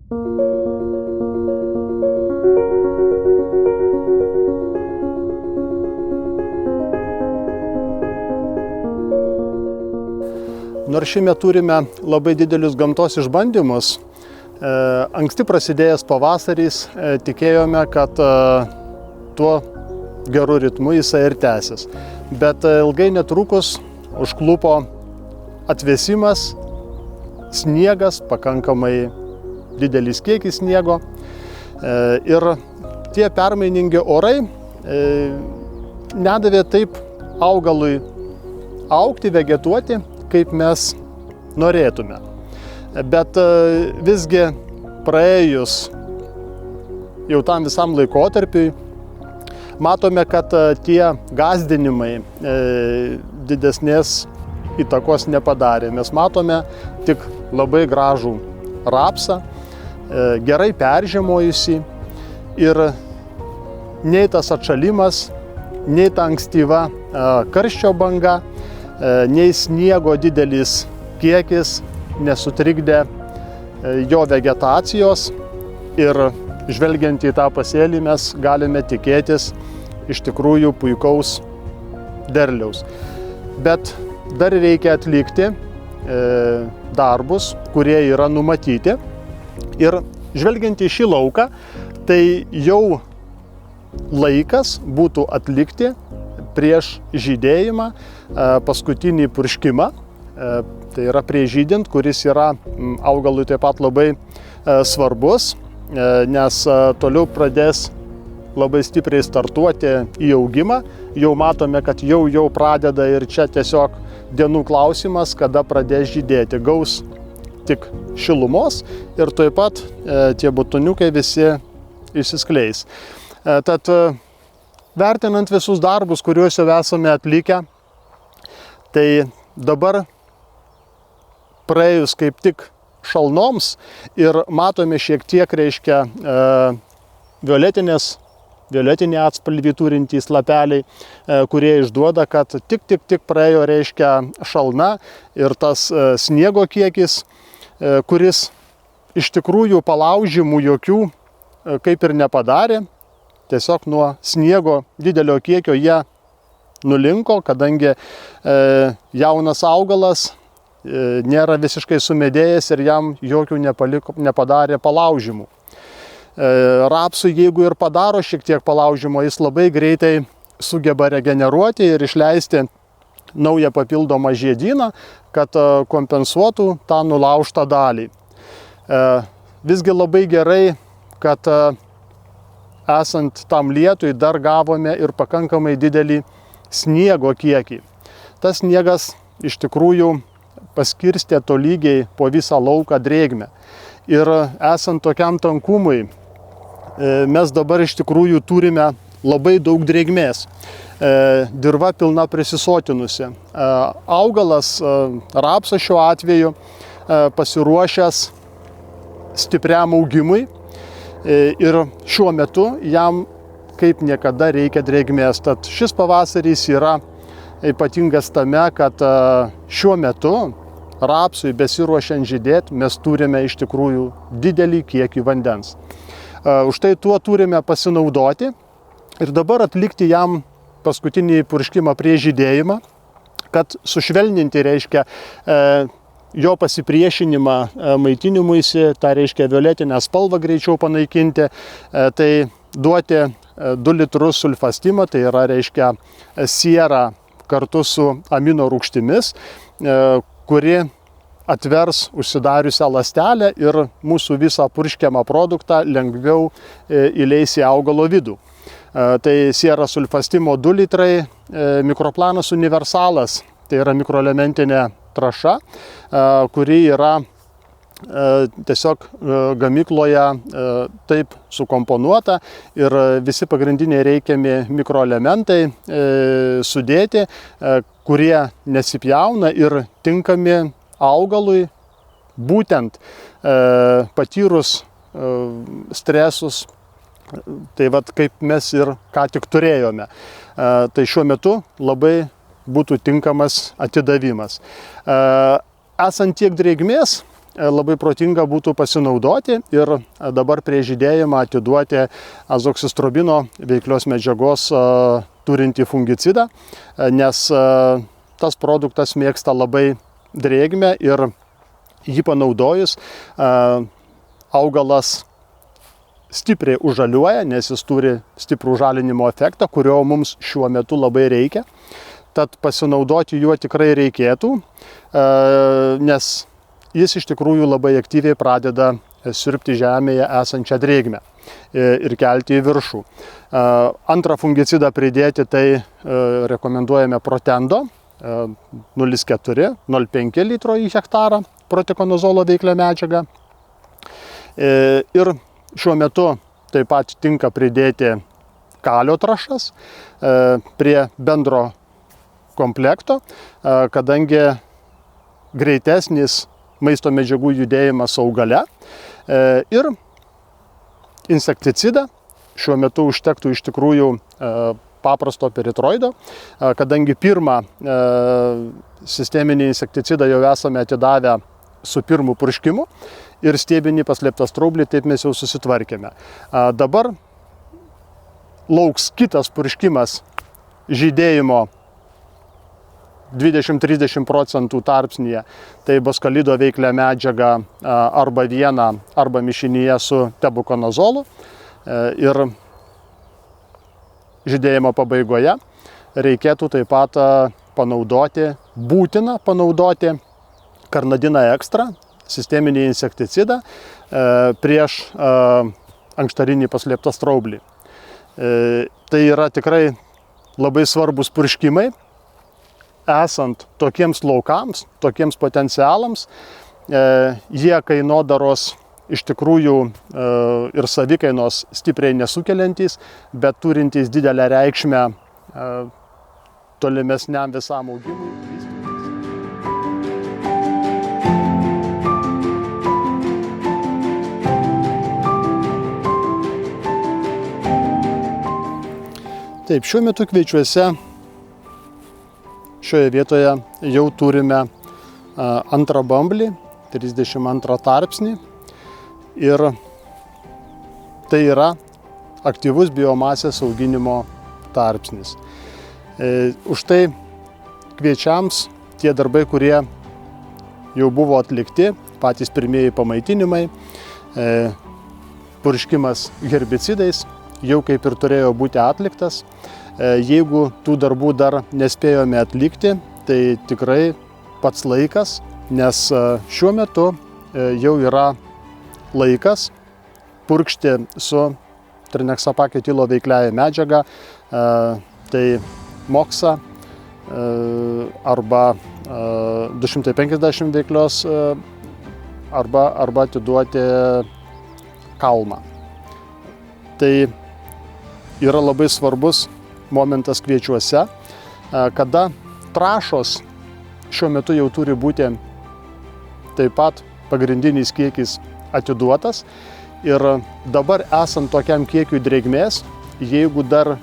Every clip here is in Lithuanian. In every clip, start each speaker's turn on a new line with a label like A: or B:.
A: Nors šiemet turime labai didelius gamtos išbandymus, anksti prasidėjęs pavasarys tikėjome, kad tuo geru ritmu jisai ir tęsis. Bet ilgai netrukus užklupo atvėsimas, sniegas, pakankamai didelis kiekis sniego ir tie permainingi orai nedavė taip augalui augti, vegetuoti, kaip mes norėtume. Bet visgi praėjus jau tam visam laikotarpiui, matome, kad tie gąsdinimai didesnės įtakos nepadarė. Mes matome tik labai gražų rapsą, gerai peržiemojusi ir nei tas atšalimas, nei ta ankstyva karščio banga, nei sniego didelis kiekis nesutrikdė jo vegetacijos ir žvelgiant į tą pasėlį mes galime tikėtis iš tikrųjų puikaus derliaus. Bet dar reikia atlikti darbus, kurie yra numatyti ir žvelgiant į šį lauką, tai jau laikas būtų atlikti prieš žydėjimą paskutinį purškimą, tai yra prieš žydint, kuris yra augalui taip pat labai svarbus, nes toliau pradės labai stipriai startuoti į augimą. Jau matome, kad jau pradeda ir čia tiesiog dienų klausimas, kada pradės žydėti. Gaus tik šilumos ir taip pat tie butoniukai visi išsiskleis. Tad vertinant visus darbus, kuriuos jau esame atlikę, tai dabar praėjus kaip tik šalnoms ir matome šiek tiek, violetinį atspalvį turintys lapeliai, kurie išduoda, kad tik praėjo, šalna ir tas sniego kiekis, kuris iš tikrųjų palaužimų jokių kaip ir nepadarė. Tiesiog nuo sniego didelio kiekio jie nulinko, kadangi jaunas augalas nėra visiškai sumedėjęs ir jam jokių nepadarė palaužimų. Rapsui, jeigu ir padaro šiek tiek palaužimo, jis labai greitai sugeba regeneruoti ir išleisti naują papildomą žiedyną, kad kompensuotų tą nulaužtą dalį. Visgi labai gerai, kad esant tam lietui dar gavome ir pakankamai didelį sniego kiekį. Tas sniegas iš tikrųjų paskirstė tolygiai po visą lauką drėgmę. Ir esant tokiam tankumui, mes dabar iš tikrųjų turime labai daug drėgmės. Dirva pilna prisisotinusi. Augalas, rapsas šiuo atveju, pasiruošęs stipriam augimui. Ir šiuo metu jam kaip niekada reikia drėgmės. Tad šis pavasaris yra ypatingas tame, kad šiuo metu rapsui besiruošiant žydėti mes turime iš tikrųjų didelį kiekį vandens. Už tai tuo turime pasinaudoti ir dabar atlikti jam paskutinį purškimą prieš žydėjimą, kad sušvelninti jo pasipriešinimą maitinimuisi, tą violetinę spalvą greičiau panaikinti, tai duoti 2 litrus sulfastimo, tai yra sierą kartu su amino rūgštimis, kuri atvers užsidariusią ląstelę ir mūsų visą purškiamą produktą lengviau įleis į augalo vidų. Tai siera sulfastimo 2 litrai, mikroplanas universalas, tai yra mikroelementinė trąša, kuri yra tiesiog gamykloje taip sukomponuota ir visi pagrindiniai reikiami mikroelementai sudėti, kurie nesipjauna ir tinkami augalui būtent patyrus stresus, tai kaip mes ir ką tik turėjome. Tai šiuo metu labai būtų tinkamas atidavimas. Esant tiek drėgmės, labai protinga būtų pasinaudoti ir dabar prieš žydėjimą atiduoti azoksistrobino veiklios medžiagos turintį fungicidą, nes tas produktas mėgsta labai drėgmę ir jį panaudojus augalas stipriai užžaliuoja, nes jis turi stiprų žalinimo efektą, kurio mums šiuo metu labai reikia. Tad pasinaudoti juo tikrai reikėtų, nes jis iš tikrųjų labai aktyviai pradeda siurbti žemėje esančią drėgmę ir kelti į viršų. Antrą fungicidą pridėti tai rekomenduojame Protendo 0,4–0,5 litro į hektarą protekonazolo veiklią medžiagą. Ir šiuo metu taip pat tinka pridėti kalio trąšas prie bendro komplekto, kadangi greitesnis maisto medžiagų judėjimas augale ir insekticidą šiuo metu užtektų iš tikrųjų paprasto peritroido, kadangi pirmą sisteminį insekticidą jau esame atidavę su pirmu purškimu ir stiebinį paslėptą straublį, taip mes jau susitvarkėme. Dabar lauks kitas purškimas žydėjimo 20–30% tarpsnyje, tai boskalido veiklia medžiaga arba viena, arba mišinyje su tebukonazolu. Ir žydėjimo pabaigoje reikėtų taip pat būtina panaudoti Karnadiną Extra, sisteminį insekticidą, prieš ankštarinį paslėptą straublį. Tai yra tikrai labai svarbus purškimai, esant tokiems laukams, tokiems potencialams. Jie kainodaros iš tikrųjų ir savikainos stipriai nesukeliantys, bet turintys didelę reikšmę tolimesniam visam augimui. Taip, šiuo metu kviečiuose šioje vietoje jau turime antrą bamblį, 32 tarpsnį. Ir tai yra aktyvus biomasės auginimo tarpsnis. Už tai kviečiams tie darbai, kurie jau buvo atlikti, patys pirmieji pamaitinimai, purškimas herbicidais, jau kaip ir turėjo būti atliktas. Jeigu tų darbų dar nespėjome atlikti, tai tikrai pats laikas, nes šiuo metu jau yra laikas purkšti su trinexapaketilo veikliaja medžiaga, tai Moxa arba 250 veiklios arba atiduoti Kalmą. Tai yra labai svarbus momentas kviečiuose, kada trąšos šiuo metu jau turi būti taip pat pagrindinis kiekis atiduotas. Ir dabar esant tokiam kiekiui drėgmės, jeigu dar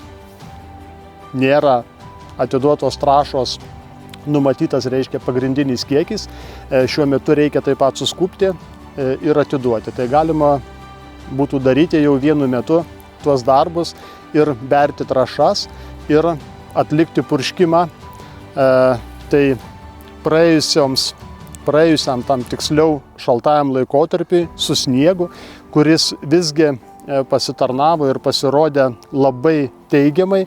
A: nėra atiduotos trąšos numatytas, reiškia pagrindinis kiekis, šiuo metu reikia taip pat suskubti ir atiduoti. Tai galima būtų daryti jau vienu metu tuos darbus ir berti trąšas ir atlikti purškimą. Tai praėjusiam tam tiksliau šaltajam laikotarpiui su sniegu, kuris visgi pasitarnavo ir pasirodė labai teigiamai,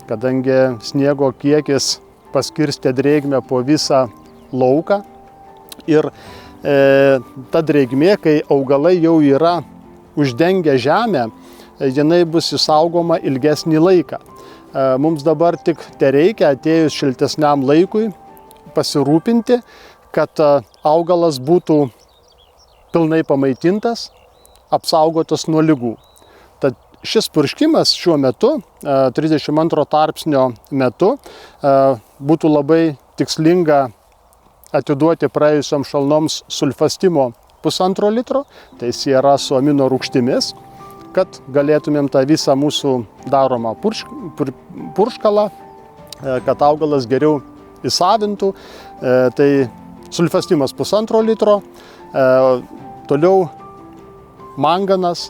A: kadangi sniego kiekis paskirstė drėgmę po visą lauką. Ir ta drėgmė, kai augalai jau yra uždengę žemę, jinai bus išsaugoma ilgesnį laiką. Mums dabar tik tereikia atėjus šiltesniam laikui pasirūpinti, kad augalas būtų pilnai pamaitintas, apsaugotas nuo ligų. Tad šis purškimas šiuo metu, 32 tarpsnio metu, būtų labai tikslinga atiduoti praėjusiom šalnoms sulfastimo 1,5 litro, tai siera su amino rūgštimis, kad galėtumėm tą visą mūsų daromą purškalą, kad augalas geriau įsavintų. Tai sulfastimas 1,5 litro, Toliau manganas.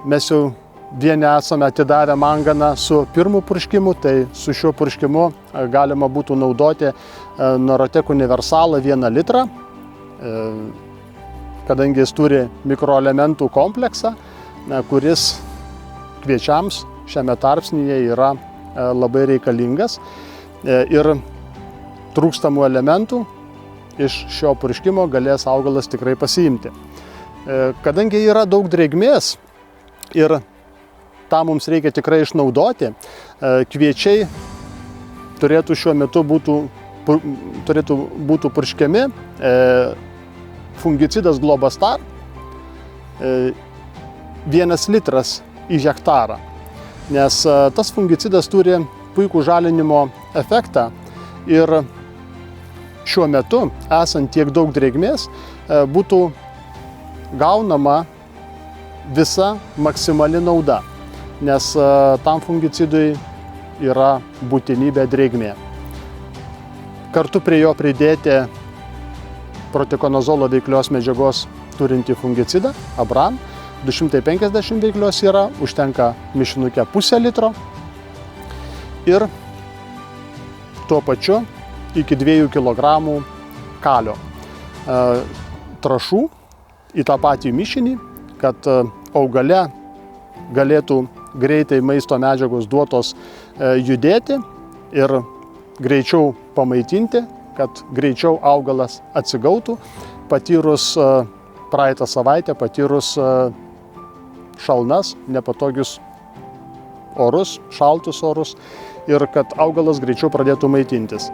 A: Mes jau vieni esame atidarę manganą su pirmu purškimu, tai su šiuo purškimu galima būtų naudoti Noratec universalą 1 litrą, kadangi jis turi mikroelementų kompleksą, kuris kviečiams šiame tarpsnyje yra labai reikalingas ir trūkstamų elementų iš šio purškimo galės augalas tikrai pasiimti. Kadangi yra daug drėgmės ir tą mums reikia tikrai išnaudoti, kviečiai turėtų šiuo metu būtų purškiami fungicidas Globastar 1 litras į hektarą, nes tas fungicidas turi puikų žalinimo efektą ir šiuo metu, esant tiek daug drėgmės, būtų gaunama visa maksimali nauda, nes tam fungicidui yra būtinybė drėgmė. Kartu prie jo pridėti protikonazolo veiklios medžiagos turinti fungicidą, Abran, 250 veiklios yra, užtenka mišinuke 0,5 litro ir tuo pačiu iki 2 kg kalio trąšų į tą patį mišinį, kad augale galėtų greitai maisto medžiagos duotos judėti ir greičiau pamaitinti, kad greičiau augalas atsigautų, patyrus praeitą savaitę, patyrus šalnas, nepatogius orus, šaltus orus ir kad augalas greičiau pradėtų maitintis.